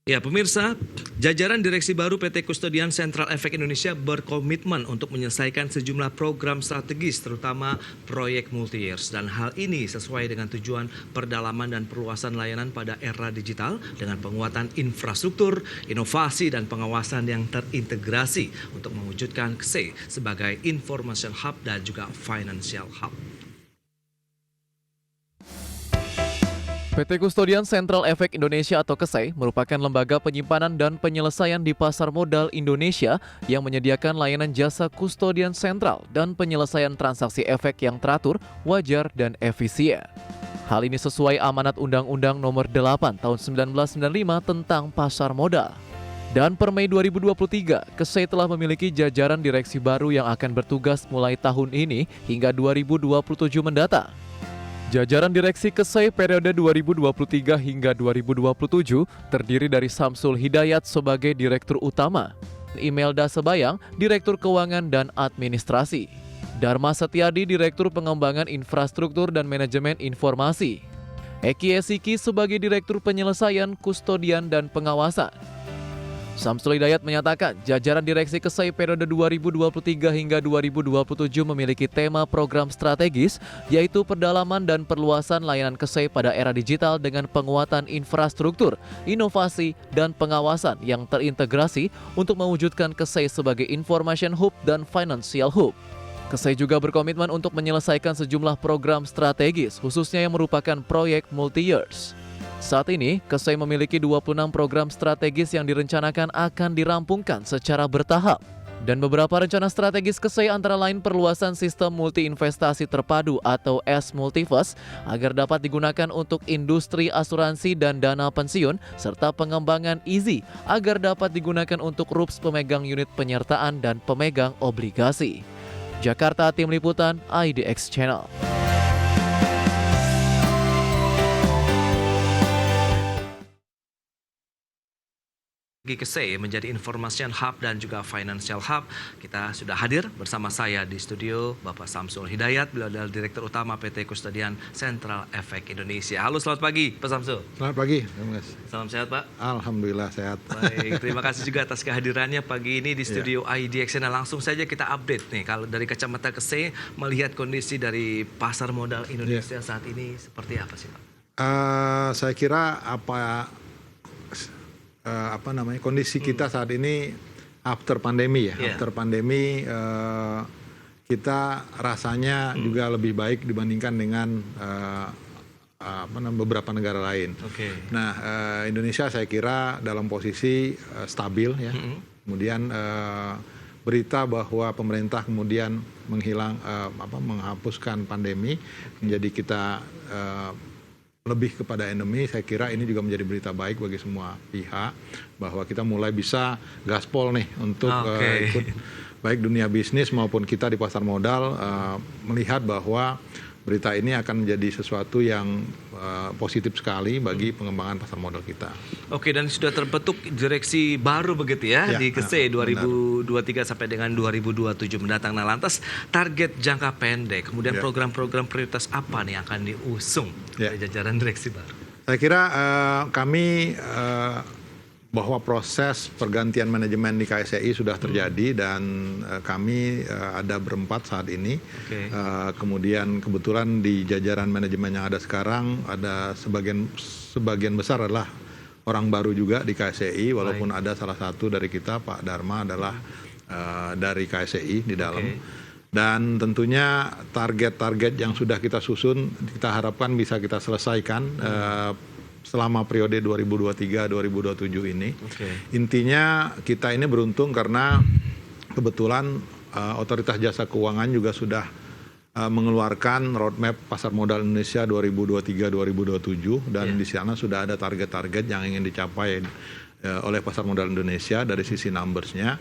Ya, pemirsa, jajaran direksi baru PT Kustodian Sentral Efek Indonesia berkomitmen untuk menyelesaikan sejumlah program strategis, terutama proyek multi-years. Dan hal ini sesuai dengan tujuan perdalaman dan perluasan layanan pada era digital dengan penguatan infrastruktur, inovasi, dan pengawasan yang terintegrasi untuk mewujudkan KSE sebagai Information Hub dan juga Financial Hub. PT Kustodian Sentral Efek Indonesia atau KSE merupakan lembaga penyimpanan dan penyelesaian di pasar modal Indonesia yang menyediakan layanan jasa kustodian sentral dan penyelesaian transaksi efek yang teratur, wajar, dan efisien. Hal ini sesuai amanat Undang-Undang Nomor 8 Tahun 1995 tentang pasar modal. Dan per Mei 2023, KSE telah memiliki jajaran direksi baru yang akan bertugas mulai tahun ini hingga 2027 mendatang. Jajaran direksi KSE periode 2023 hingga 2027 terdiri dari Samsul Hidayat sebagai Direktur Utama, Imelda Sebayang, Direktur Keuangan dan Administrasi, Dharma Setiadi, Direktur Pengembangan Infrastruktur dan Manajemen Informasi, Eki Esiki sebagai Direktur Penyelesaian, Kustodian dan Pengawasan. Samsul Hidayat menyatakan jajaran direksi KSE periode 2023 hingga 2027 memiliki tema program strategis yaitu pendalaman dan perluasan layanan KSE pada era digital dengan penguatan infrastruktur, inovasi, dan pengawasan yang terintegrasi untuk mewujudkan KSE sebagai Information Hub dan Financial Hub. KSE juga berkomitmen untuk menyelesaikan sejumlah program strategis khususnya yang merupakan proyek multi-years. Saat ini, KSE memiliki 26 program strategis yang direncanakan akan dirampungkan secara bertahap. Dan beberapa rencana strategis KSE antara lain perluasan sistem multi-investasi terpadu atau S-Multivest agar dapat digunakan untuk industri asuransi dan dana pensiun, serta pengembangan EASY agar dapat digunakan untuk RUPS pemegang unit penyertaan dan pemegang obligasi. Jakarta, Tim Liputan, IDX Channel. KSE menjadi Information Hub dan juga Financial Hub. Kita sudah hadir bersama saya di studio Bapak Samsul Hidayat, beliau adalah Direktur Utama PT Kustodian Sentral Efek Indonesia. Halo, selamat pagi Pak Samsul. Selamat pagi, Mas. Salam sehat Pak. Alhamdulillah sehat. Baik, terima kasih juga atas kehadirannya pagi ini di studio IDX. Nah, langsung saja kita update nih, kalau dari kacamata KSE melihat kondisi dari pasar modal Indonesia saat ini seperti apa sih Pak? Saya kira kondisi kita saat ini after pandemi ya. After pandemi kita rasanya juga lebih baik dibandingkan dengan beberapa negara lain. Nah, Indonesia saya kira dalam posisi stabil ya. Kemudian berita bahwa pemerintah kemudian menghapuskan pandemi menjadi kita lebih kepada endemi, saya kira ini juga menjadi berita baik bagi semua pihak bahwa kita mulai bisa gaspol nih untuk ikut baik dunia bisnis maupun kita di pasar modal melihat bahwa berita ini akan menjadi sesuatu yang positif sekali bagi pengembangan pasar modal kita. Oke, dan sudah terbentuk direksi baru begitu ya di KSE 2023 sampai dengan 2027 mendatang. Nah, lantas target jangka pendek, kemudian program-program prioritas apa nih yang akan diusung dari jajaran direksi baru? Saya kira kami bahwa proses pergantian manajemen di KSEI sudah terjadi dan kami ada berempat saat ini. Kemudian kebetulan di jajaran manajemen yang ada sekarang ada sebagian besar adalah orang baru juga di KSEI, walaupun ada salah satu dari kita, Pak Dharma, adalah dari KSEI di dalam. Dan tentunya target-target yang sudah kita susun kita harapkan bisa kita selesaikan selama periode 2023-2027 ini. Intinya kita ini beruntung karena kebetulan Otoritas Jasa Keuangan juga sudah mengeluarkan roadmap pasar modal Indonesia 2023-2027 dan di sana sudah ada target-target yang ingin dicapai oleh pasar modal Indonesia dari sisi numbersnya.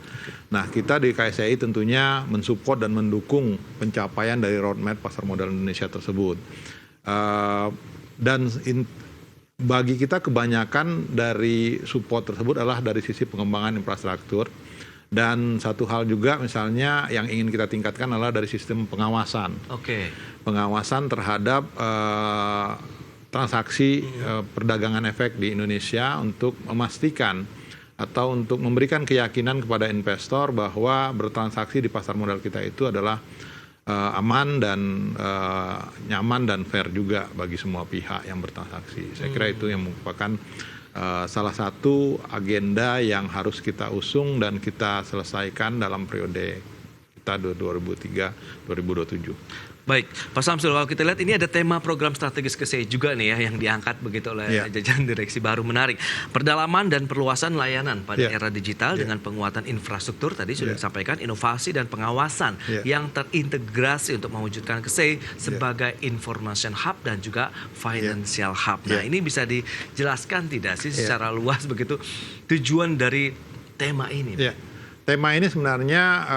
Nah, kita di KSEI tentunya mensupport dan mendukung pencapaian dari roadmap pasar modal Indonesia tersebut. Bagi kita kebanyakan dari support tersebut adalah dari sisi pengembangan infrastruktur. Dan satu hal juga misalnya yang ingin kita tingkatkan adalah dari sistem pengawasan. Pengawasan terhadap transaksi perdagangan efek di Indonesia untuk memastikan atau untuk memberikan keyakinan kepada investor bahwa bertransaksi di pasar modal kita itu adalah aman dan nyaman dan fair juga bagi semua pihak yang bertransaksi. Saya kira itu yang merupakan salah satu agenda yang harus kita usung dan kita selesaikan dalam periode kita 2023-2027. Baik, Pak Samsul, kalau kita lihat ini ada tema program strategis KSEI juga nih ya yang diangkat begitu oleh jajaran direksi baru. Menarik. Pendalaman dan perluasan layanan pada era digital dengan penguatan infrastruktur tadi sudah disampaikan, inovasi dan pengawasan yang terintegrasi untuk mewujudkan KSEI sebagai information hub dan juga financial hub. Nah, ini bisa dijelaskan tidak sih secara luas begitu tujuan dari tema ini? Tema ini sebenarnya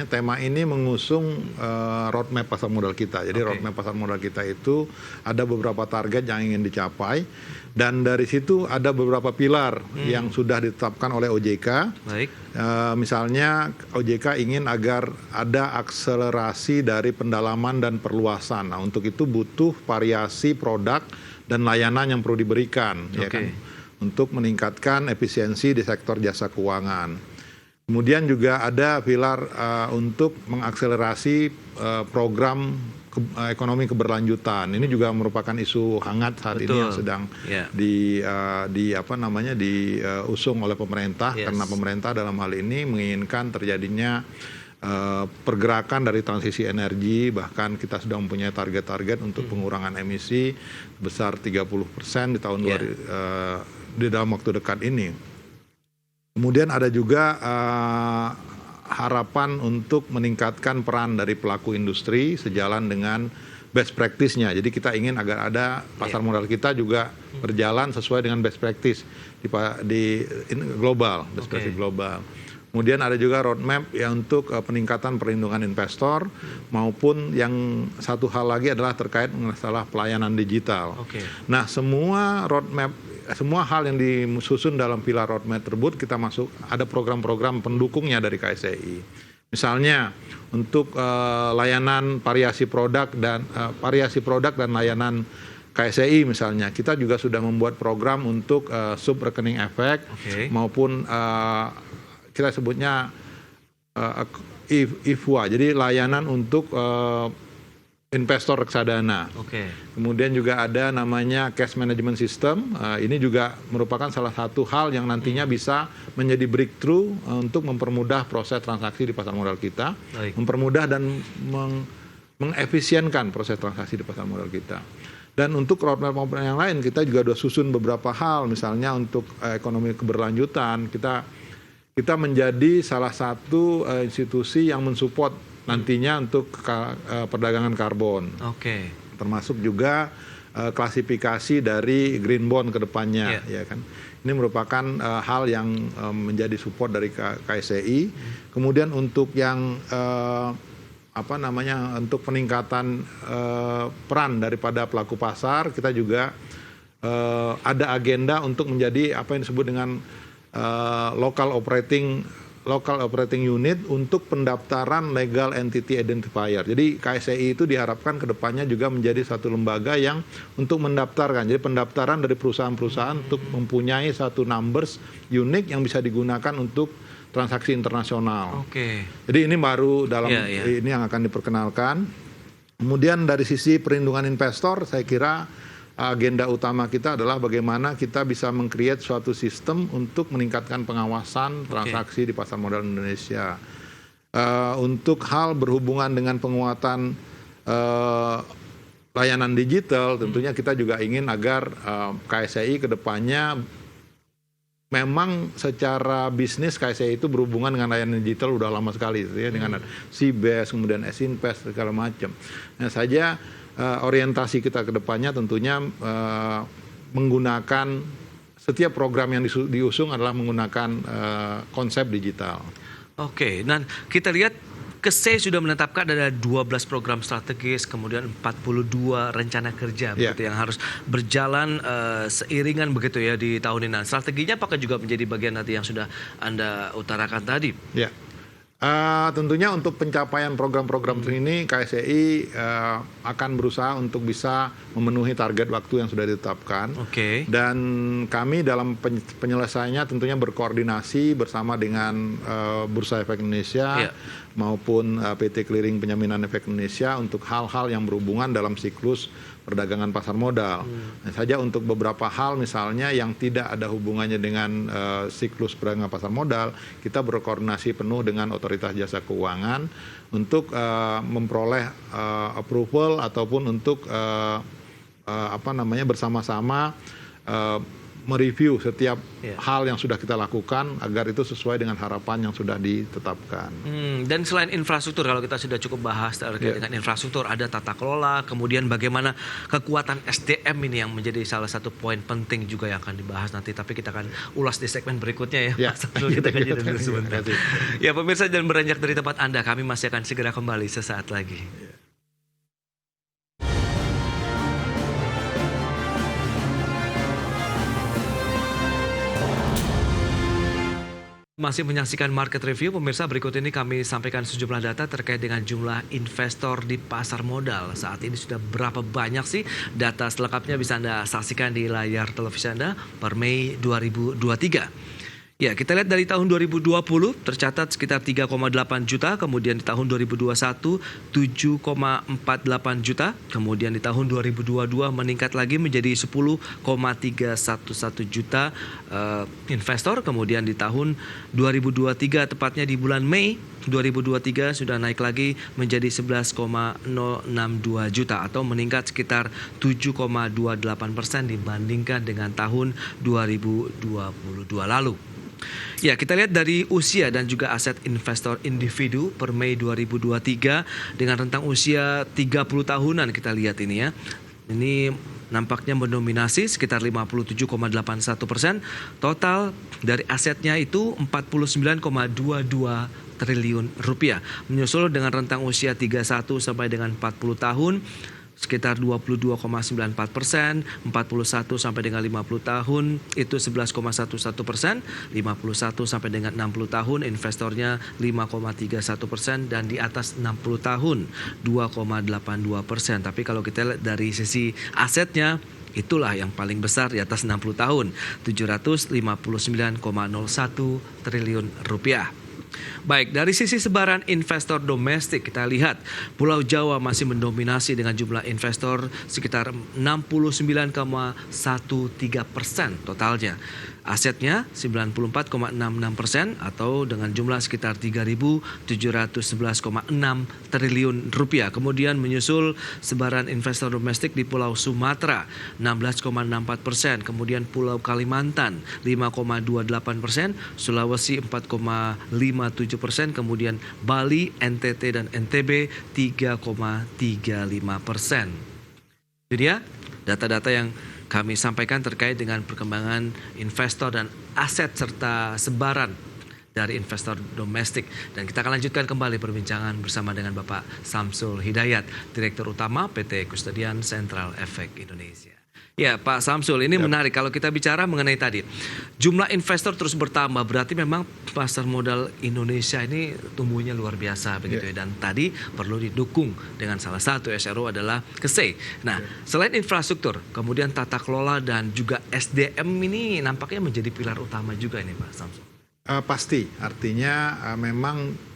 tema ini mengusung roadmap pasar modal kita. Jadi roadmap pasar modal kita itu ada beberapa target yang ingin dicapai dan dari situ ada beberapa pilar yang sudah ditetapkan oleh OJK. Baik. Misalnya OJK ingin agar ada akselerasi dari pendalaman dan perluasan. Nah, untuk itu butuh variasi produk dan layanan yang perlu diberikan, ya kan, untuk meningkatkan efisiensi di sektor jasa keuangan. Kemudian juga ada pilar untuk mengakselerasi program ekonomi keberlanjutan. Ini juga merupakan isu hangat saat ini yang sedang diusung oleh pemerintah karena pemerintah dalam hal ini menginginkan terjadinya pergerakan dari transisi energi, bahkan kita sudah mempunyai target-target untuk pengurangan emisi besar 30% di tahun di dalam waktu dekat ini. Kemudian ada juga harapan untuk meningkatkan peran dari pelaku industri sejalan dengan best practice-nya. Jadi kita ingin agar ada pasar modal kita juga berjalan sesuai dengan best practice di global, best practice global. Kemudian ada juga roadmap ya untuk peningkatan perlindungan investor maupun yang satu hal lagi adalah terkait masalah pelayanan digital. Nah, semua hal yang disusun dalam pilar roadmap tersebut kita masuk ada program-program pendukungnya dari KSEI. Misalnya untuk layanan variasi produk dan layanan KSEI misalnya kita juga sudah membuat program untuk sub rekening efek maupun kita sebutnya IFWA, jadi layanan untuk investor reksadana. Kemudian juga ada namanya cash management system. Ini juga merupakan salah satu hal yang nantinya bisa menjadi breakthrough untuk mempermudah proses transaksi di pasar modal kita, mempermudah dan mengefisienkan proses transaksi di pasar modal kita. Dan untuk roadmap yang lain kita juga sudah susun beberapa hal, misalnya untuk ekonomi keberlanjutan kita menjadi salah satu institusi yang mensupport nantinya untuk perdagangan karbon. Termasuk juga klasifikasi dari green bond ke depannya, ya kan. Ini merupakan hal yang menjadi support dari KSEI. Kemudian untuk yang untuk peningkatan peran daripada pelaku pasar, kita juga ada agenda untuk menjadi apa yang disebut dengan local operating unit untuk pendaftaran legal entity identifier. Jadi KSEI itu diharapkan ke depannya juga menjadi satu lembaga yang untuk mendaftarkan. Jadi pendaftaran dari perusahaan-perusahaan untuk mempunyai satu numbers unik yang bisa digunakan untuk transaksi internasional. Jadi ini baru dalam ini yang akan diperkenalkan. Kemudian dari sisi perlindungan investor, saya kira agenda utama kita adalah bagaimana kita bisa meng-create suatu sistem untuk meningkatkan pengawasan transaksi di pasar modal Indonesia. Untuk hal berhubungan dengan penguatan layanan digital, tentunya kita juga ingin agar KSEI ke depannya memang secara bisnis KSEI itu berhubungan dengan layanan digital udah lama sekali, ya, dengan CBES, kemudian S-Invest, segala macam. Nah, saja orientasi kita ke depannya tentunya menggunakan setiap program yang diusung adalah menggunakan konsep digital. Dan kita lihat KSEI sudah menetapkan ada 12 program strategis, kemudian 42 rencana kerja begitu yang harus berjalan seiringan begitu ya di tahun ini. Strateginya apakah juga menjadi bagian nanti yang sudah Anda utarakan tadi? Tentunya untuk pencapaian program-program ini KSEI akan berusaha untuk bisa memenuhi target waktu yang sudah ditetapkan. Oke. Dan kami dalam penyelesaiannya tentunya berkoordinasi bersama dengan Bursa Efek Indonesia maupun PT Clearing Penjaminan Efek Indonesia untuk hal-hal yang berhubungan dalam siklus perdagangan pasar modal. Nah, saja untuk beberapa hal misalnya yang tidak ada hubungannya dengan siklus perdagangan pasar modal, kita berkoordinasi penuh dengan Otoritas Jasa Keuangan untuk memperoleh approval ataupun untuk bersama-sama mereview setiap hal yang sudah kita lakukan agar itu sesuai dengan harapan yang sudah ditetapkan. Dan selain infrastruktur, kalau kita sudah cukup bahas terkait dengan infrastruktur, ada tata kelola, kemudian bagaimana kekuatan SDM ini yang menjadi salah satu poin penting juga yang akan dibahas nanti. Tapi kita akan ulas di segmen berikutnya ya. Kita akan jeda dulu sebentar. Ya pemirsa, jangan beranjak dari tempat Anda, kami masih akan segera kembali sesaat lagi. Masih menyaksikan Market Review, pemirsa. Berikut ini kami sampaikan sejumlah data terkait dengan jumlah investor di pasar modal. Saat ini sudah berapa banyak sih? Data selengkapnya bisa Anda saksikan di layar televisi Anda per Mei 2023. Ya, kita lihat dari tahun 2020 tercatat sekitar 3,8 juta, kemudian di tahun 2021 7,48 juta, kemudian di tahun 2022 meningkat lagi menjadi 10,311 juta investor, kemudian di tahun 2023 tepatnya di bulan Mei 2023 sudah naik lagi menjadi 11,062 juta atau meningkat sekitar 7,28% dibandingkan dengan tahun 2022 lalu. Ya, kita lihat dari usia dan juga aset investor individu per Mei 2023 dengan rentang usia 30 tahunan kita lihat ini ya. Ini nampaknya mendominasi sekitar 57,81%. Total dari asetnya itu 49,22 triliun rupiah. Menyusul dengan rentang usia 31 sampai dengan 40 tahun sekitar 22,94%, 41 sampai dengan 50 tahun itu 11,11%, 51 sampai dengan 60 tahun investornya 5,31% dan di atas 60 tahun 2,82%. Tapi kalau kita lihat dari sisi asetnya, itulah yang paling besar di atas 60 tahun, 759,01 triliun rupiah. Baik, dari sisi sebaran investor domestik kita lihat Pulau Jawa masih mendominasi dengan jumlah investor sekitar 69,13% totalnya. Asetnya 94,66% atau dengan jumlah sekitar 3.711,6 triliun rupiah. Kemudian menyusul sebaran investor domestik di Pulau Sumatera 16,64%, kemudian Pulau Kalimantan 5,28%, Sulawesi 4,57%, kemudian Bali, NTT dan NTB 3,35%. Jadi dia data-data yang kami sampaikan terkait dengan perkembangan investor dan aset serta sebaran dari investor domestik. Dan kita akan lanjutkan kembali perbincangan bersama dengan Bapak Samsul Hidayat, Direktur Utama PT Custodian Central Efek Indonesia. Ya Pak Samsul, ini menarik kalau kita bicara mengenai tadi jumlah investor terus bertambah, berarti memang pasar modal Indonesia ini tumbuhnya luar biasa begitu ya. Dan tadi perlu didukung dengan salah satu SRO adalah KSEI. Nah, selain infrastruktur, kemudian tata kelola dan juga SDM ini nampaknya menjadi pilar utama juga ini Pak Samsul. Pasti, artinya memang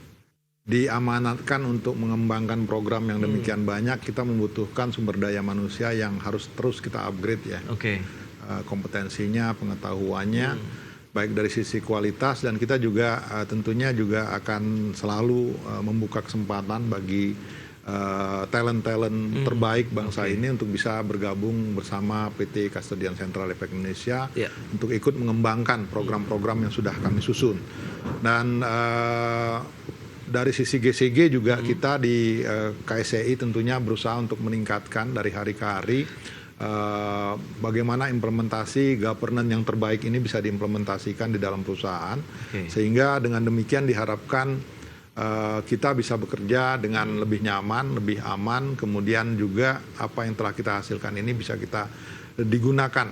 diamanatkan untuk mengembangkan program yang demikian banyak, kita membutuhkan sumber daya manusia yang harus terus kita upgrade ya. Kompetensinya, pengetahuannya, baik dari sisi kualitas, dan kita juga tentunya juga akan selalu membuka kesempatan bagi talent-talent terbaik bangsa ini untuk bisa bergabung bersama PT Custodian Central Efek Indonesia untuk ikut mengembangkan program-program yang sudah kami susun. Dan dari sisi GCG juga kita di KSEI tentunya berusaha untuk meningkatkan dari hari ke hari bagaimana implementasi governance yang terbaik ini bisa diimplementasikan di dalam perusahaan. Sehingga dengan demikian diharapkan kita bisa bekerja dengan lebih nyaman, lebih aman, kemudian juga apa yang telah kita hasilkan ini bisa kita digunakan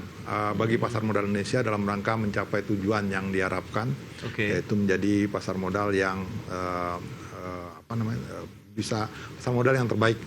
bagi pasar modal Indonesia dalam rangka mencapai tujuan yang diharapkan, yaitu menjadi pasar modal yang bisa pasar modal yang terbaik.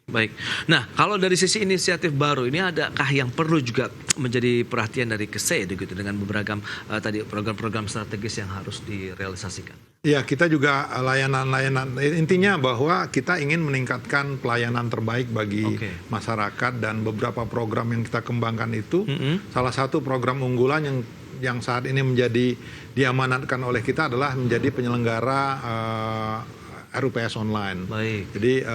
Baik. Nah, kalau dari sisi inisiatif baru ini adakah yang perlu juga menjadi perhatian dari KSEI gitu dengan beragam tadi program-program strategis yang harus direalisasikan? Ya, kita juga layanan-layanan, intinya bahwa kita ingin meningkatkan pelayanan terbaik bagi masyarakat, dan beberapa program yang kita kembangkan itu salah satu program unggulan yang saat ini menjadi diamanatkan oleh kita adalah menjadi penyelenggara RUPS online. Baik. Jadi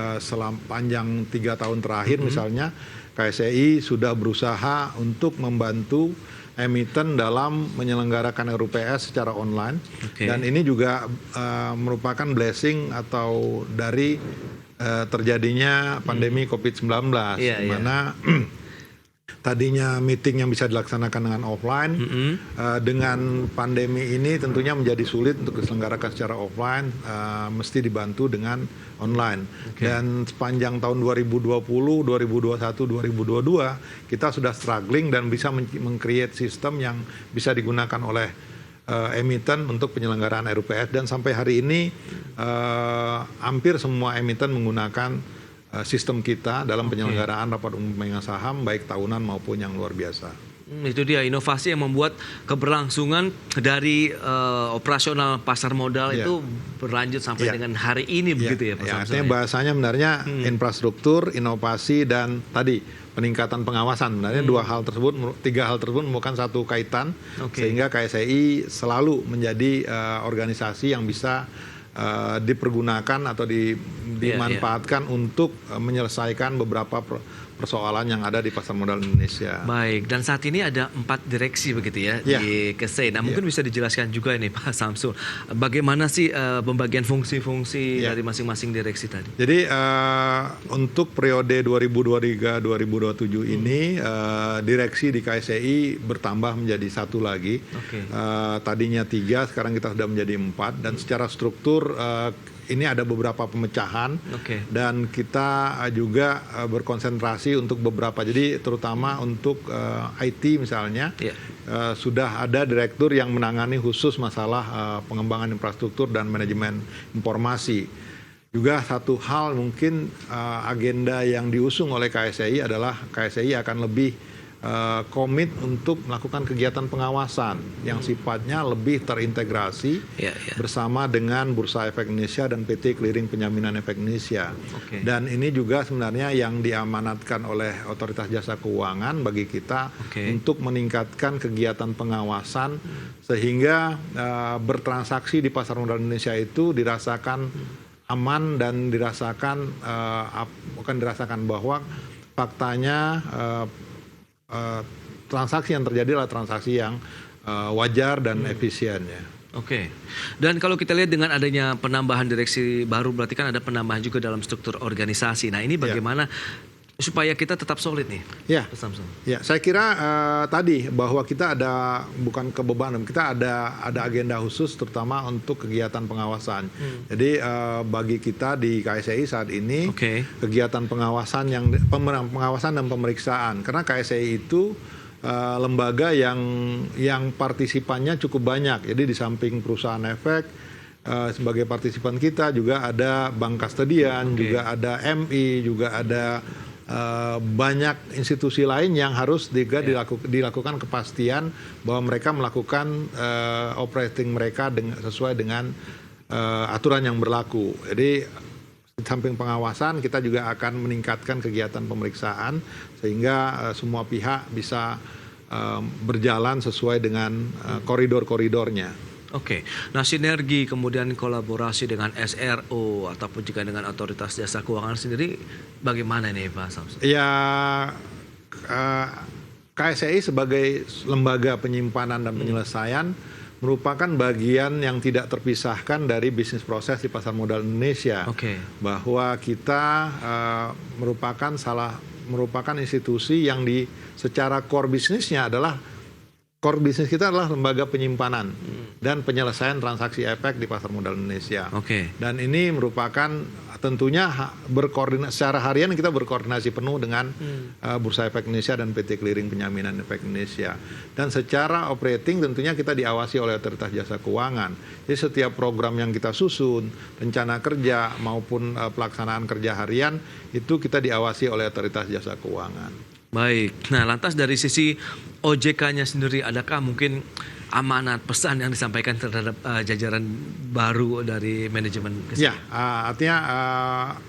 panjang 3 tahun terakhir misalnya KSEI sudah berusaha untuk membantu emiten dalam menyelenggarakan RUPS secara online, dan ini juga merupakan blessing atau dari terjadinya pandemi COVID-19, di mana tadinya meeting yang bisa dilaksanakan dengan offline, dengan pandemi ini tentunya menjadi sulit untuk diselenggarakan secara offline, mesti dibantu dengan online. Dan sepanjang tahun 2020, 2021, 2022 kita sudah struggling dan bisa meng-create sistem yang bisa digunakan oleh emiten untuk penyelenggaraan RUPS, dan sampai hari ini hampir semua emiten menggunakan sistem kita dalam penyelenggaraan rapat umum pemegang saham baik tahunan maupun yang luar biasa. Itu dia inovasi yang membuat keberlangsungan dari operasional pasar modal itu berlanjut sampai dengan hari ini begitu ya Pak Samsul? Artinya bahasanya sebenarnya infrastruktur, inovasi, dan tadi peningkatan pengawasan. Sebenarnya tiga hal tersebut merupakan satu kaitan, sehingga KSEI selalu menjadi organisasi yang bisa dipergunakan atau dimanfaatkan untuk menyelesaikan beberapa persoalan yang ada di pasar modal Indonesia. Baik, dan saat ini ada 4 direksi begitu ya di KSEI. Nah, mungkin bisa dijelaskan juga ini Pak Samsul, bagaimana sih pembagian fungsi-fungsi dari masing-masing direksi tadi? Jadi untuk periode 2023-2027 ini direksi di KSEI bertambah menjadi 1 lagi. Tadinya 3, sekarang kita sudah menjadi 4, dan secara struktur ini ada beberapa pemecahan, dan kita juga berkonsentrasi untuk beberapa, jadi terutama untuk IT misalnya, sudah ada direktur yang menangani khusus masalah pengembangan infrastruktur dan manajemen informasi. Juga satu hal mungkin agenda yang diusung oleh KSEI adalah KSEI akan lebih komit untuk melakukan kegiatan pengawasan yang sifatnya lebih terintegrasi bersama dengan Bursa Efek Indonesia dan PT Clearing Penjaminan Efek Indonesia. Dan ini juga sebenarnya yang diamanatkan oleh Otoritas Jasa Keuangan bagi kita untuk meningkatkan kegiatan pengawasan sehingga bertransaksi di pasar modal Indonesia itu dirasakan aman dan dirasakan bahwa faktanya transaksi yang terjadi adalah transaksi yang wajar dan efisien ya. Dan kalau kita lihat dengan adanya penambahan direksi baru, berarti kan ada penambahan juga dalam struktur organisasi. Nah, ini bagaimana supaya kita tetap solid nih? Saya kira tadi bahwa kita ada bukan kebebanan, kita ada agenda khusus terutama untuk kegiatan pengawasan. Jadi bagi kita di KSEI saat ini kegiatan pengawasan dan pemeriksaan, karena KSEI itu lembaga yang partisipannya cukup banyak. Jadi di samping perusahaan efek sebagai partisipan kita juga ada bank kastedian, juga ada MI, juga ada banyak institusi lain yang harus dilakukan kepastian bahwa mereka melakukan operating mereka sesuai dengan aturan yang berlaku. Jadi di samping pengawasan kita juga akan meningkatkan kegiatan pemeriksaan sehingga semua pihak bisa berjalan sesuai dengan koridor-koridornya. Nah sinergi kemudian kolaborasi dengan SRO ataupun juga dengan Otoritas Jasa Keuangan sendiri bagaimana nih Pak Samsul? KSEI sebagai lembaga penyimpanan dan penyelesaian merupakan bagian yang tidak terpisahkan dari bisnis proses di pasar modal Indonesia. Bahwa kita merupakan institusi yang secara core bisnisnya adalah core bisnis kita adalah lembaga penyimpanan dan penyelesaian transaksi efek di pasar modal Indonesia. Oke. Dan ini merupakan tentunya berkoordinasi secara harian, kita berkoordinasi penuh dengan Bursa Efek Indonesia dan PT Clearing Penjaminan Efek Indonesia. Dan secara operating tentunya kita diawasi oleh Otoritas Jasa Keuangan. Jadi setiap program yang kita susun, rencana kerja maupun pelaksanaan kerja harian itu kita diawasi oleh Otoritas Jasa Keuangan. Baik, nah lantas dari sisi OJK-nya sendiri, adakah mungkin amanat pesan yang disampaikan terhadap jajaran baru dari manajemen KSEI? Ya, artinya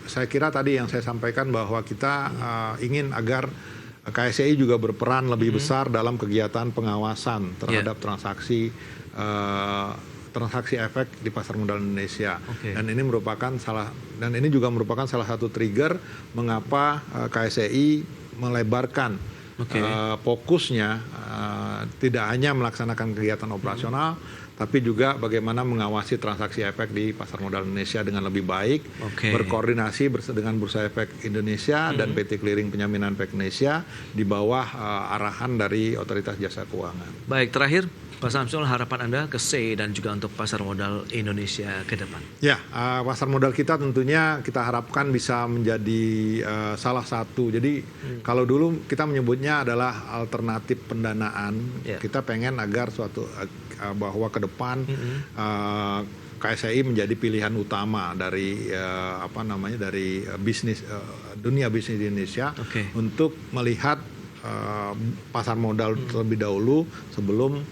saya kira tadi yang saya sampaikan bahwa kita ingin agar KSEI juga berperan lebih besar dalam kegiatan pengawasan terhadap transaksi efek di pasar modal Indonesia. Dan ini juga merupakan salah satu trigger mengapa KSEI melebarkan fokusnya tidak hanya melaksanakan kegiatan operasional, tapi juga bagaimana mengawasi transaksi efek di pasar modal Indonesia dengan lebih baik, berkoordinasi dengan Bursa Efek Indonesia dan PT Clearing Penjaminan Efek Indonesia di bawah arahan dari Otoritas Jasa Keuangan. Baik, terakhir Pak Samsul, harapan Anda ke KSEI dan juga untuk pasar modal Indonesia ke depan? Ya, pasar modal kita tentunya kita harapkan bisa menjadi salah satu. Jadi kalau dulu kita menyebutnya adalah alternatif pendanaan, kita pengen agar bahwa ke depan KSEI menjadi pilihan utama dari dari bisnis dunia bisnis di Indonesia untuk melihat pasar modal terlebih dahulu sebelum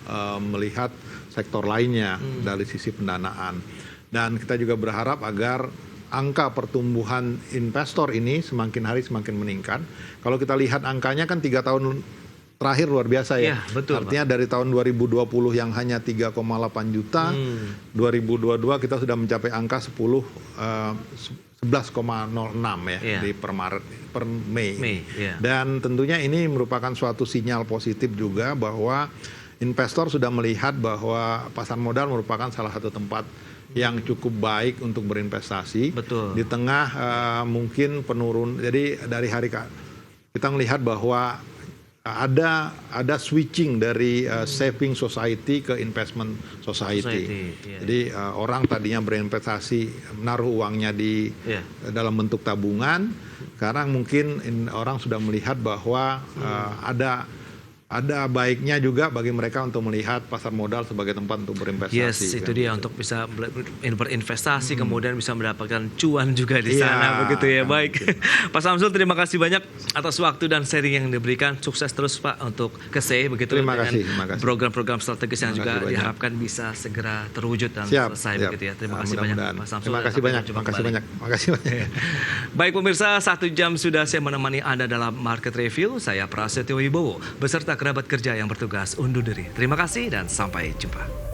melihat sektor lainnya dari sisi pendanaan. Dan kita juga berharap agar angka pertumbuhan investor ini semakin hari semakin meningkat. Kalau kita lihat angkanya kan 3 tahun terakhir luar biasa ya. Betul, artinya Pak, dari tahun 2020 yang hanya 3,8 juta, 2022 kita sudah mencapai angka 11,06 ya di per Mei. Dan tentunya ini merupakan suatu sinyal positif juga bahwa investor sudah melihat bahwa pasar modal merupakan salah satu tempat yang cukup baik untuk berinvestasi. Di tengah mungkin penurun. Jadi dari kita melihat bahwa ada switching dari saving society ke investment society. Jadi orang tadinya berinvestasi menaruh uangnya di dalam bentuk tabungan, sekarang mungkin orang sudah melihat bahwa ada baiknya juga bagi mereka untuk melihat pasar modal sebagai tempat untuk berinvestasi. Itu dia untuk bisa berinvestasi kemudian bisa mendapatkan cuan juga di sana, begitu ya. Baik, Pak Samsul, terima kasih banyak atas waktu dan sharing yang diberikan. Sukses terus Pak untuk KSEI begitu, terima kasih. Program-program strategis yang juga diharapkan bisa segera terwujud dan selesai begitu ya. Terima kasih banyak Pak Samsul. Terima kasih banyak. Baik pemirsa, 1 jam sudah saya menemani Anda dalam Market Review. Saya Prasetyo Wibowo beserta kerabat kerja yang bertugas undur diri. Terima kasih dan sampai jumpa.